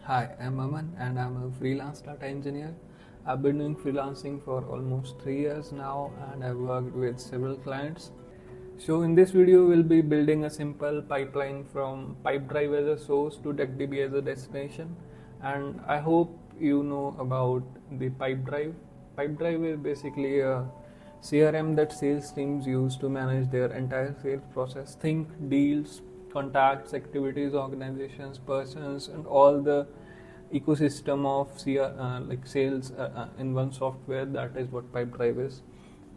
Hi, I'm Aman and I'm a freelance data engineer. I've been doing freelancing for almost 3 years now and I've worked with several clients. So in this video we'll be building a simple pipeline from Pipedrive as a source to DuckDB as a destination, and I hope you know about the Pipedrive. Pipedrive is basically a CRM that sales teams use to manage their entire sales process. Think deals, contacts, activities, organizations, persons, and all the ecosystem of like sales in one software. That is what Pipedrive is.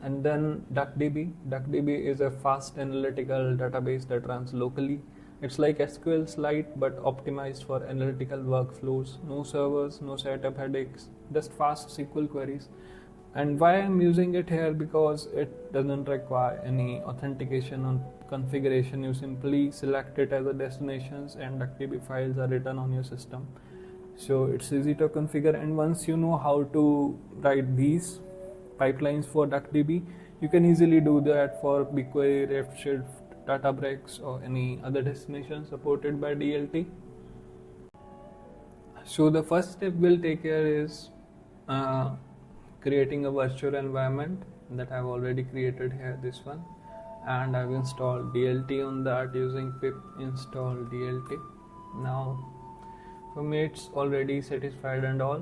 And then DuckDB. DuckDB is a fast analytical database that runs locally. It's like SQLite but optimized for analytical workflows. No servers, no setup headaches, just fast SQL queries. And why I'm using it here, because it doesn't require any authentication or configuration. You simply select it as a destinations and DuckDB files are written on your system. So it's easy to configure, and once you know how to write these pipelines for DuckDB, you can easily do that for BigQuery, Redshift, Databricks, or any other destination supported by DLT. So the first step we'll take here is creating a virtual environment that I've already created here, this one, and I've installed DLT on that using pip install DLT. Now for me it's already satisfied and all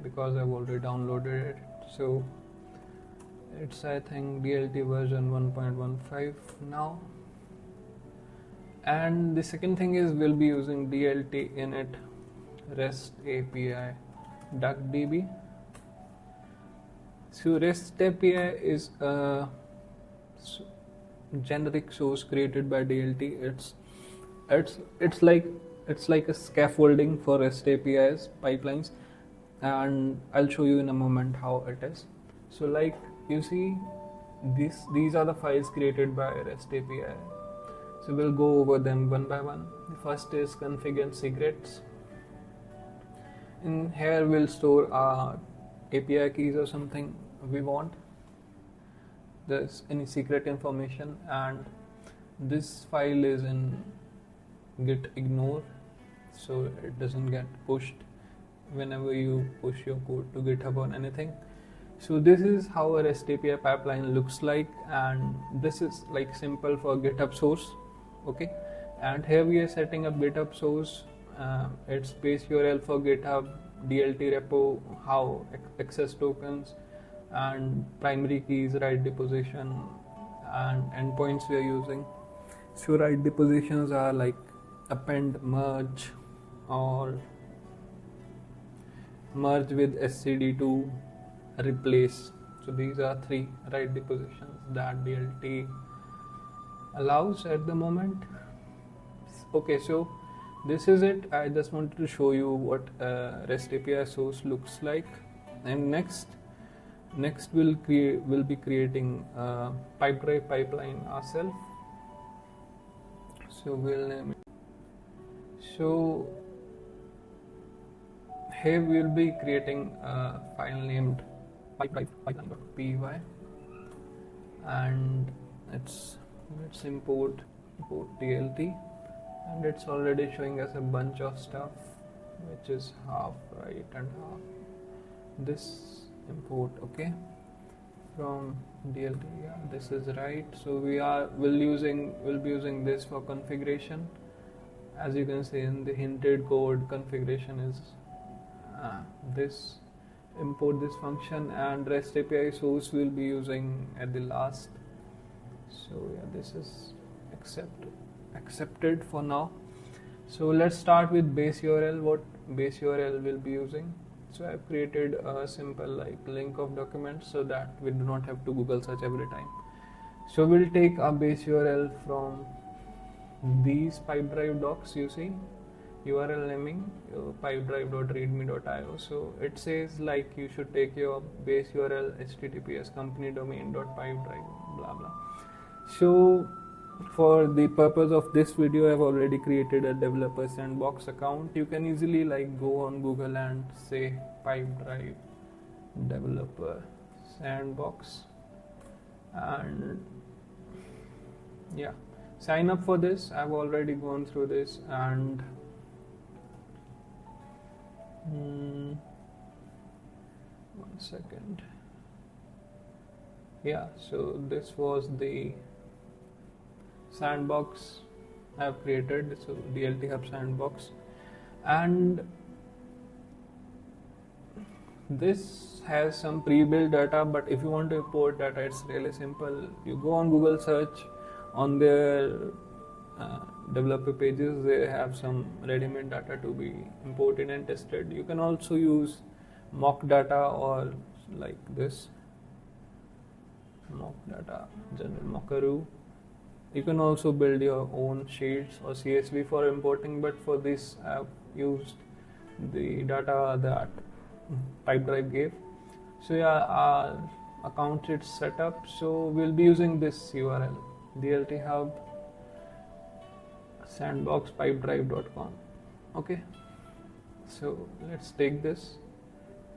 because I've already downloaded it. So it's, I think, DLT version 1.15 now. And the second thing is we'll be using DLT init REST API DuckDB. So REST API is a generic source created by DLT. It's like a scaffolding for REST APIs pipelines, and I'll show you in a moment how it is. So like you see, these are the files created by REST API. So we'll go over them one by one. The first is config and secrets. In here we'll store our API keys or something we want. There's any secret information, and this file is in git ignore, so it doesn't get pushed whenever you push your code to GitHub or anything. So this is how a REST API pipeline looks like, and this is like simple for GitHub source. Okay, and here we are setting up GitHub source. It's base URL for GitHub, DLT repo, how access tokens, and primary keys, write deposition, and endpoints we are using. So write depositions are like append, merge, or merge with SCD2, replace. So these are 3 write depositions that DLT allows at the moment. Okay, so this is it. I just wanted to show you what REST API source looks like. And next we'll be creating a Pipedrive pipeline ourselves. So we'll name it. So here we'll be creating a file named Pipedrive pipeline.py, and let's import DLT, and it's already showing us a bunch of stuff which is half right and half this import. Okay, from DLT, yeah, this is right. So we'll be using this for configuration. As you can see in the hinted code, configuration is this. Import this function, and REST API source we'll be using at the last. So yeah, this is accepted for now. So let's start with base URL. What base URL we'll be using? So I've created a simple like link of documents so that we do not have to Google search every time. So we'll take a base URL from these Pipedrive docs. You see, URL naming pipedrive.readme.io. So it says like you should take your base URL https company domain.pipedrive blah blah. So for the purpose of this video, I've already created a developer sandbox account. You can easily like go on Google and say Pipedrive developer sandbox, and yeah, sign up for this. I've already gone through this, and second. Yeah, so this was the sandbox I have created, so dltHub sandbox, and this has some pre-built data, but if you want to import data, it's really simple. You go on Google search, on their developer pages they have some ready-made data to be imported and tested. You can also use mock data, or like this mock data, general mockaroo. You can also build your own sheets or CSV for importing, but for this I've used the data that Pipedrive gave. So yeah, our account is set up, so we'll be using this URL, dltHub sandbox pipedrive.com. Okay, so let's take this,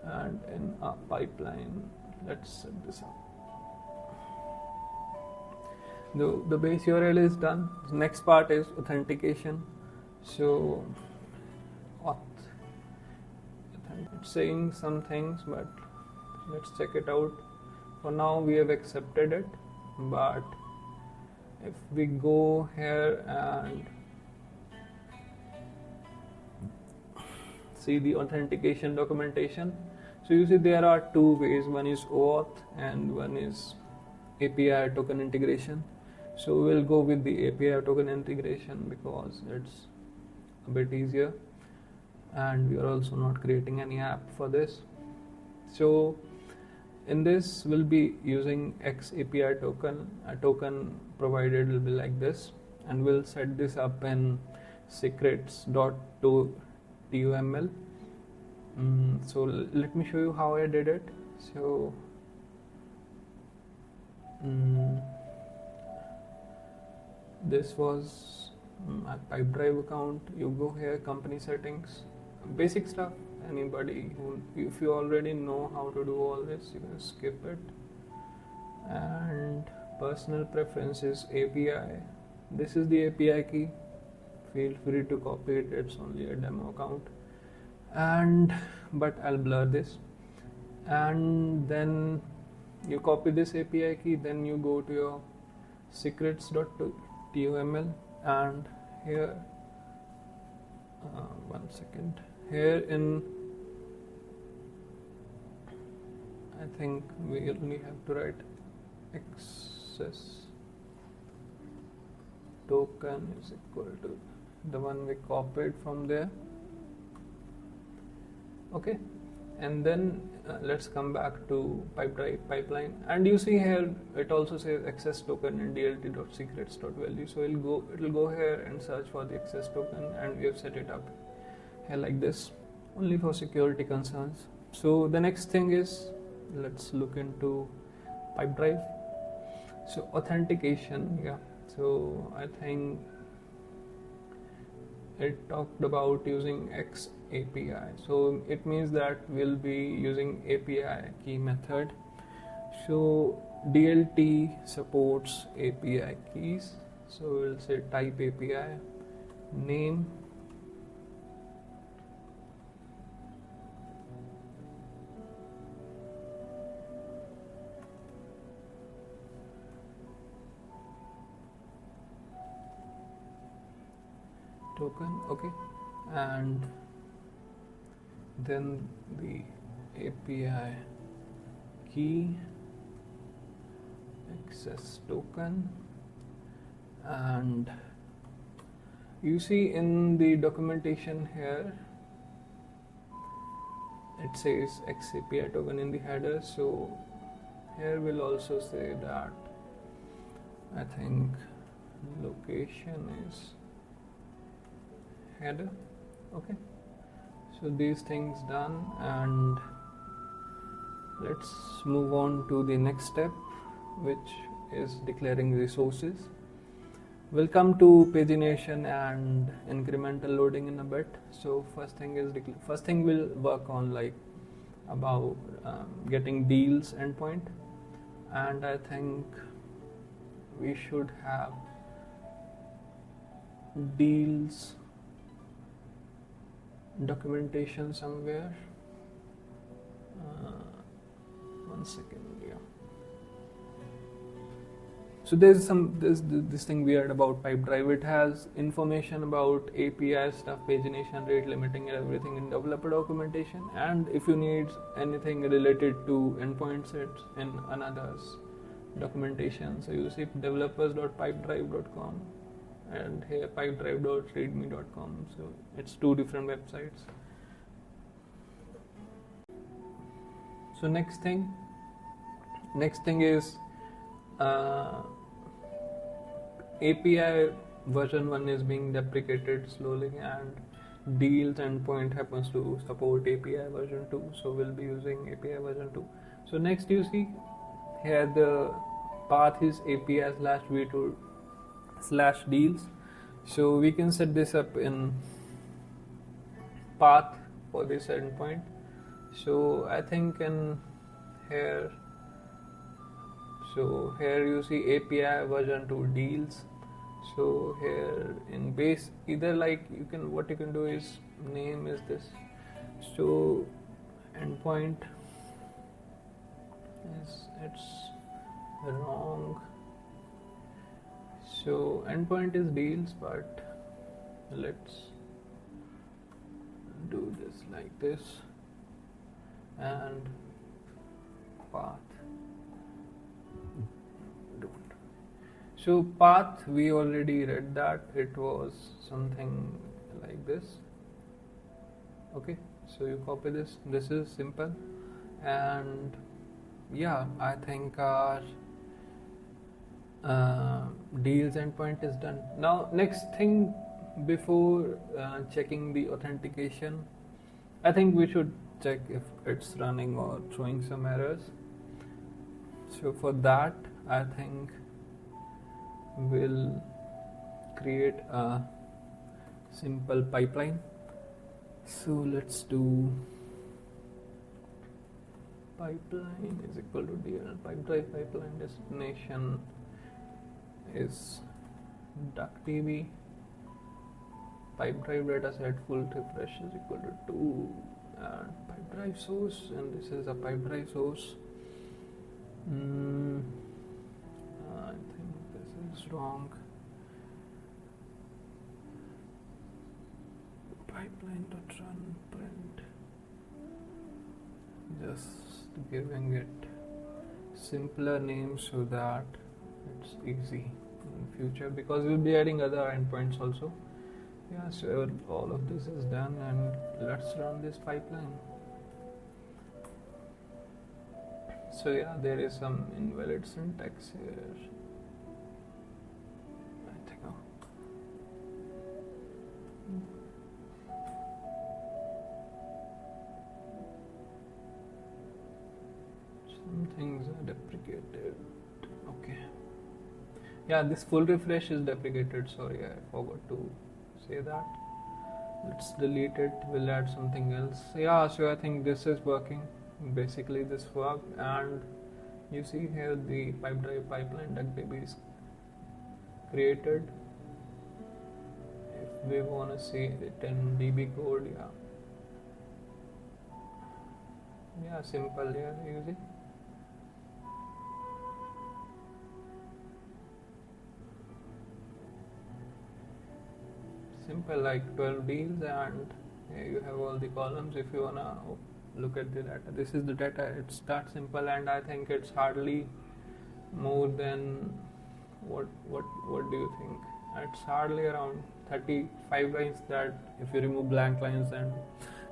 and in our pipeline let's set this up. The base URL is done. The next part is authentication. So auth, it's saying some things, but let's check it out. For now we have accepted it, but if we go here and see the authentication documentation, so you see there are two ways. One is auth and one is API token integration. So we'll go with the API token integration because it's a bit easier, and we are also not creating any app for this. So in this we'll be using X API token. A token provided will be like this, and we'll set this up in secrets.toml. So let me show you how I did it. So this was my Pipedrive account. You go here, company settings, basic stuff. Anybody who, if you already know how to do all this, you can skip it. And personal preferences, API. This is the API key. Feel free to copy it. It's only a demo account. But I'll blur this. And then you copy this API key. Then you go to your secrets.toml, and here one second, here in, I think we only have to write access token is equal to the one we copied from there. Okay, and then let's come back to Pipedrive pipeline, and you see here it also says access token and dlt.secrets.value. So it'll go here and search for the access token, and we have set it up here like this only for security concerns. So the next thing is, let's look into Pipedrive. So authentication, yeah. So I think it talked about using X API. So it means that we'll be using API key method. So DLT supports API keys. So we'll say type API, name, token, okay, and then the API key, access token, and you see in the documentation here it says X API token in the header. So here we'll also say that I think location is header. Okay, so these things done, and let's move on to the next step, which is declaring resources. We'll come to pagination and incremental loading in a bit. So first thing we'll work on like about getting deals endpoint, and I think we should have deals documentation somewhere. 1 second. Yeah. So there's this thing weird about Pipedrive. It has information about API stuff, pagination, rate limiting, and everything in developer documentation. And if you need anything related to endpoint sets in another's documentation, so you see developers.pipedrive.com and here pipedrive.readme.com. So it's two different websites. So next thing is API version 1 is being deprecated slowly, and deals endpoint happens to support API version 2, so we'll be using API version 2. So next you see here the path is API/v2/deals, so we can set this up in path for this endpoint. So I think in here, so here you see API version 2 deals. So here in base, either like what you can do is name is this. So endpoint it's wrong. So endpoint is deals, but let's do this like this, and path. So path, we already read that it was something like this. Okay, so you copy this. This is simple, and yeah, I think our deals endpoint is done. Now next thing, before checking the authentication, I think we should check if it's running or throwing some errors. So for that, I think we'll create a simple pipeline. So let's do pipeline is equal to DL Pipedrive pipeline destination is DuckDB, Pipedrive dataset full refresh is equal to 2, and Pipedrive source, and this is a Pipedrive source. I think this is wrong. Pipeline.run print, just giving it simpler names so that it's easy in future, because we'll be adding other endpoints also. Yeah, so all of this is done, and let's run this pipeline. So yeah, there is some invalid syntax here. I think some things are deprecated. Okay. Yeah, this full refresh is deprecated. Sorry, I forgot to say that. Let's delete it. We'll add something else. Yeah, so I think this is working. Basically this worked, and you see here the Pipedrive pipeline DuckDB is created. If we want to see it in DB code, yeah, simple here, you see. Simple, like 12 deals, and here you have all the columns. If you wanna look at the data, this is the data. It's that simple, and I think it's hardly more than what do you think? It's hardly around 35 lines. That if you remove blank lines and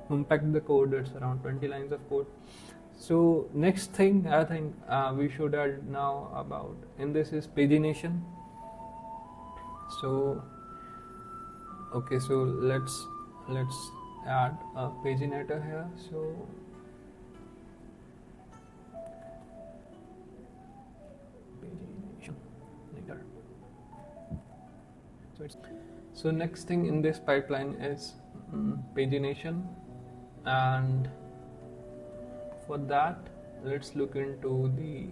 unpack the code, it's around 20 lines of code. So next thing I think we should add now about in this is pagination. So okay, so let's add a paginator here. So pagination later. So next thing in this pipeline is pagination, and for that let's look into the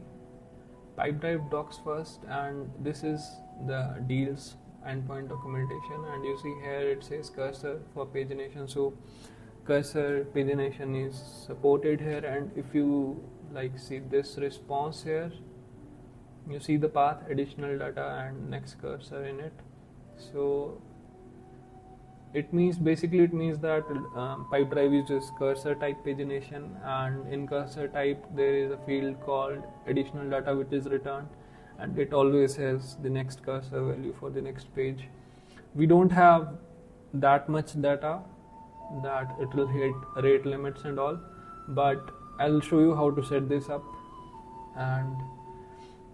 Pipedrive docs first, and this is the deals endpoint documentation, and you see here it says cursor for pagination. So cursor pagination is supported here, and if you like see this response here, you see the path, additional data, and next cursor in it. So it means that Pipedrive uses cursor type pagination, and in cursor type there is a field called additional data which is returned, and it always has the next cursor value for the next page. We don't have that much data that it will hit rate limits and all, but I'll show you how to set this up. And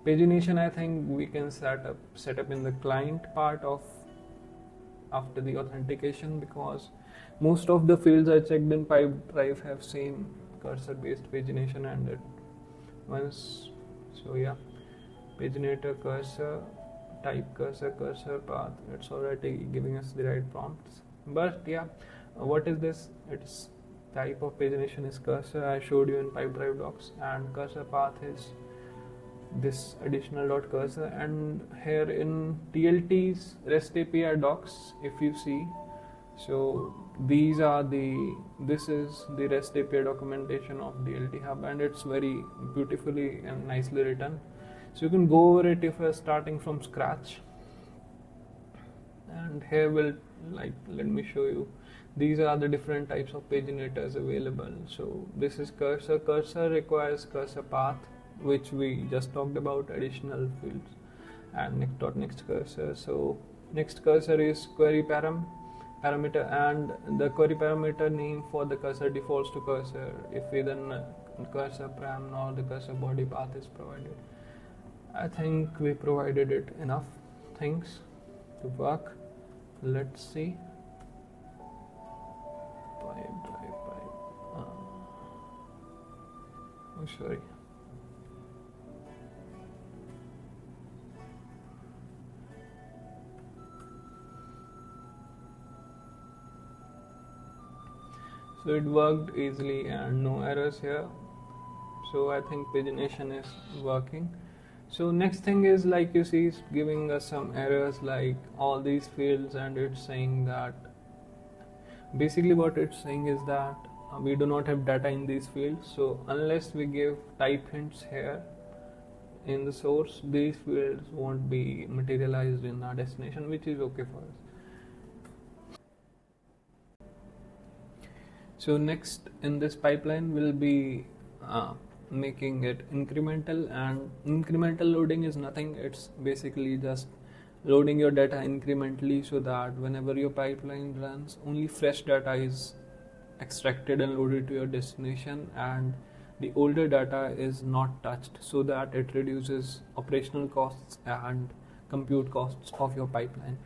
pagination, I think we can set up in the client part of after the authentication, because most of the fields I checked in Pipedrive have same cursor based pagination, and it once, so yeah, paginator cursor type cursor path, it's already giving us the right prompts. But yeah, what is this? Its type of pagination is cursor. I showed you in Pipedrive docs, and cursor path is this additional dot cursor. And here in DLT's REST API docs, if you see, so this is the REST API documentation of dltHub, and it's very beautifully and nicely written. So you can go over it if you're starting from scratch. And here let me show you. These are the different types of paginators available. So this is cursor. Cursor requires cursor path, which we just talked about, additional fields, and next cursor. So next cursor is query parameter, and the query parameter name for the cursor defaults to cursor if either cursor param or the cursor body path is provided. I think we provided it enough things to work. Let's see. Sorry. So it worked easily and no errors here. So I think pagination is working. So next thing is, like you see, it's giving us some errors like all these fields, and it's saying that basically what it's saying is that we do not have data in these fields. So unless we give type hints here in the source, these fields won't be materialized in our destination, which is okay for us. So next in this pipeline will be making it incremental, and incremental loading is nothing, it's basically just loading your data incrementally, so that whenever your pipeline runs, only fresh data is extracted and loaded to your destination, and the older data is not touched, so that it reduces operational costs and compute costs of your pipeline.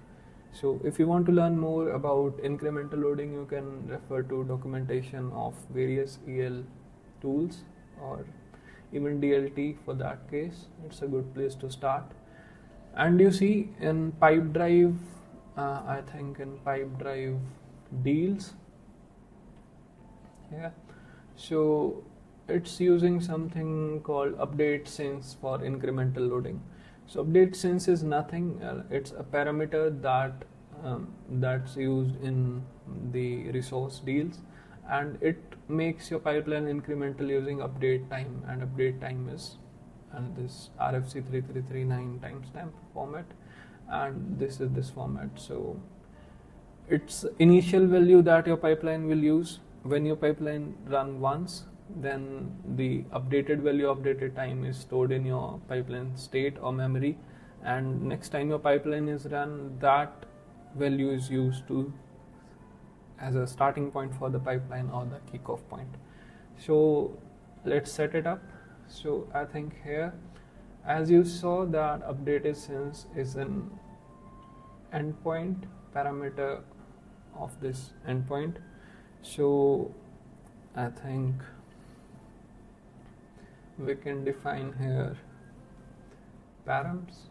So if you want to learn more about incremental loading, you can refer to documentation of various EL tools, or even DLT for that case. It's a good place to start. And you see in Pipedrive, I think in Pipedrive deals, yeah, so it's using something called update since for incremental loading. So update since is nothing, it's a parameter that's used in the resource deals, and it makes your pipeline incremental using update time, and update time is this RFC 3339 timestamp format, and this is this format. So it's initial value that your pipeline will use when your pipeline run once, then the updated value, updated time is stored in your pipeline state or memory, and next time your pipeline is run, that value is used to as a starting point for the pipeline or the kickoff point. So let's set it up. So I think here, as you saw, that updated since is an endpoint parameter of this endpoint. So I think we can define here params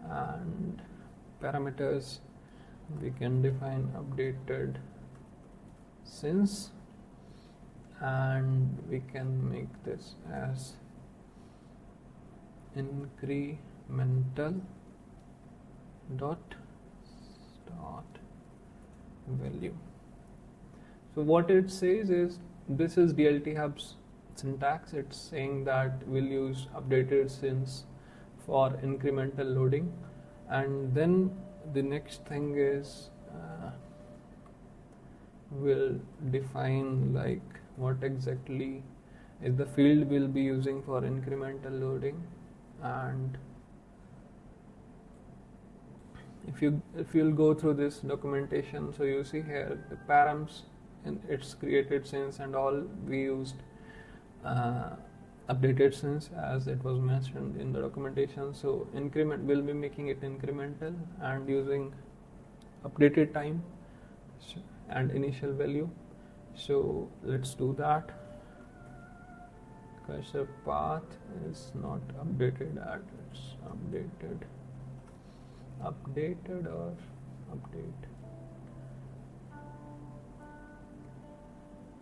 and parameters. We can define updated since, and we can make this as incremental dot start value. So what it says is, this is dltHub's syntax. It's saying that we'll use updated since for incremental loading, and then the next thing is we'll define like what exactly is the field we'll be using for incremental loading. And if you'll go through this documentation, so you see here the params in its created since and all, we used updated since as it was mentioned in the documentation. So increment, will be making it incremental and using updated time and initial value. So let's do that. Cursor path is not updated at, it's updated or update.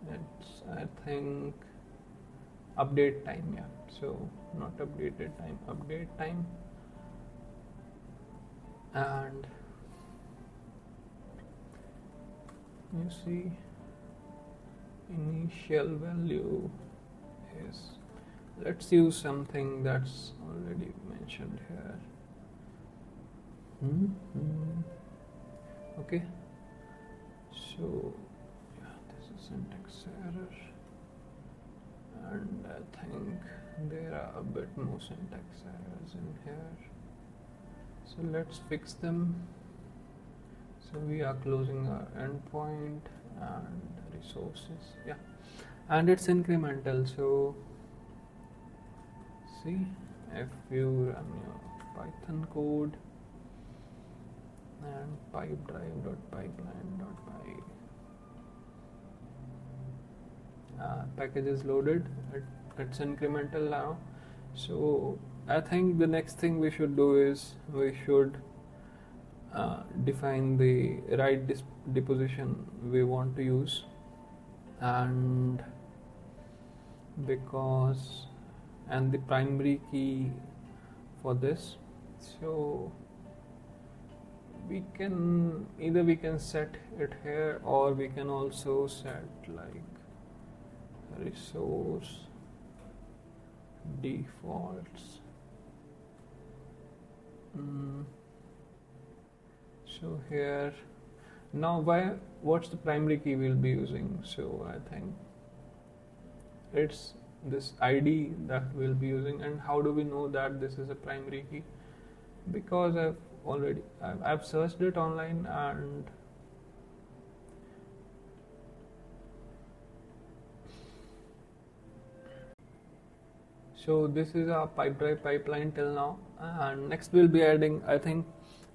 It's, I think, update time, yeah. So not updated time, update time. And you see initial value is, let's use something that's already mentioned here. Okay, so yeah, this is syntax error, and I think there are a bit more syntax errors in here, so let's fix them. So we are closing our endpoint and resources, yeah, and it's incremental. So see, if you run your Python code and pipedrive.pipeline.py, package is loaded, it's incremental now. So I think the next thing we should do is we should define the right deposition we want to use, and the primary key for this. So we can set it here, or we can also set like resource defaults. So here now, what's the primary key we'll be using? So I think it's this ID that we'll be using. And how do we know that this is a primary key? Because I've searched it online, and so this is our Pipedrive pipeline till now. And next we'll be adding, I think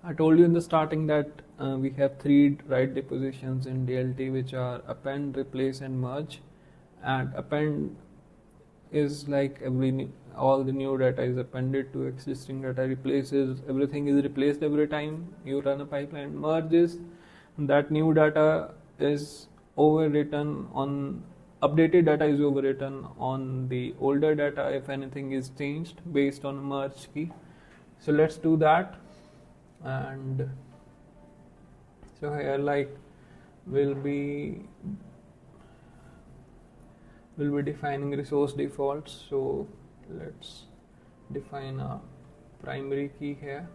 I told you in the starting that we have 3 write depositions in DLT, which are append, replace, and merge. And append is like all the new data is appended to existing data. Replaces, everything is replaced every time you run a pipeline. Merge is that new data is overwritten on, updated data is overwritten on the older data if anything is changed based on a merge key. So let's do that. And so here like we'll be defining resource defaults. So let's define a primary key here.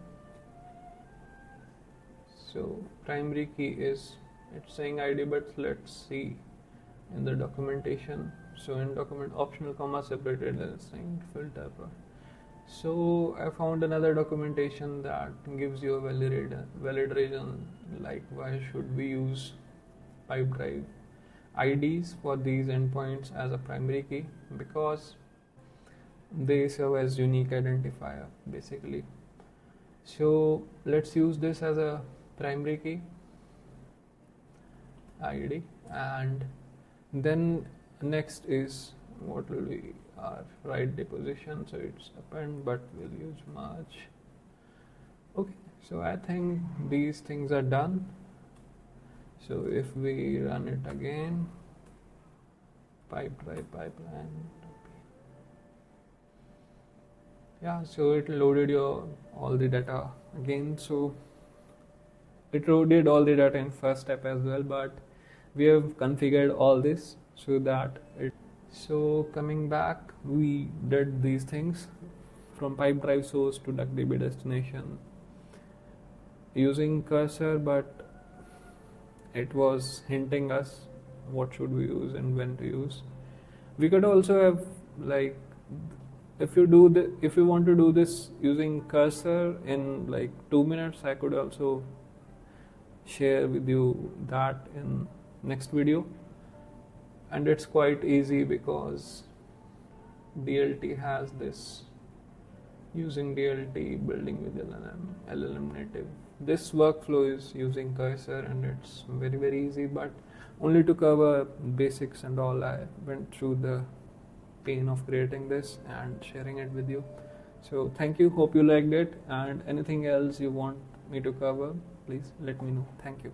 So primary key is, it's saying ID, but let's see in the documentation. So in document, optional comma separated, it's saying filter. So I found another documentation that gives you a valid reason, like why should we use Pipedrive IDs for these endpoints as a primary key, because they serve as unique identifier basically. So let's use this as a primary key ID, and then next is what will be our write deposition. So it's append, but we'll use merge. Okay, so I think these things are done. So if we run it again, Pipedrive pipeline, yeah, so it loaded all the data again. So it loaded all the data in first step as well, but we have configured all this so that so coming back, we did these things from Pipedrive source to DuckDB destination using cursor, but it was hinting us what should we use and when to use. We could also have, like, if you want to do this using cursor in like 2 minutes, I could also share with you that in next video. And it's quite easy because DLT has this, using DLT, building with LLM native. This workflow is using cursor and it's very easy, but only to cover basics and all, I went through the pain of creating this and sharing it with you. So thank you, hope you liked it, and anything else you want me to cover, please let me know. Thank you.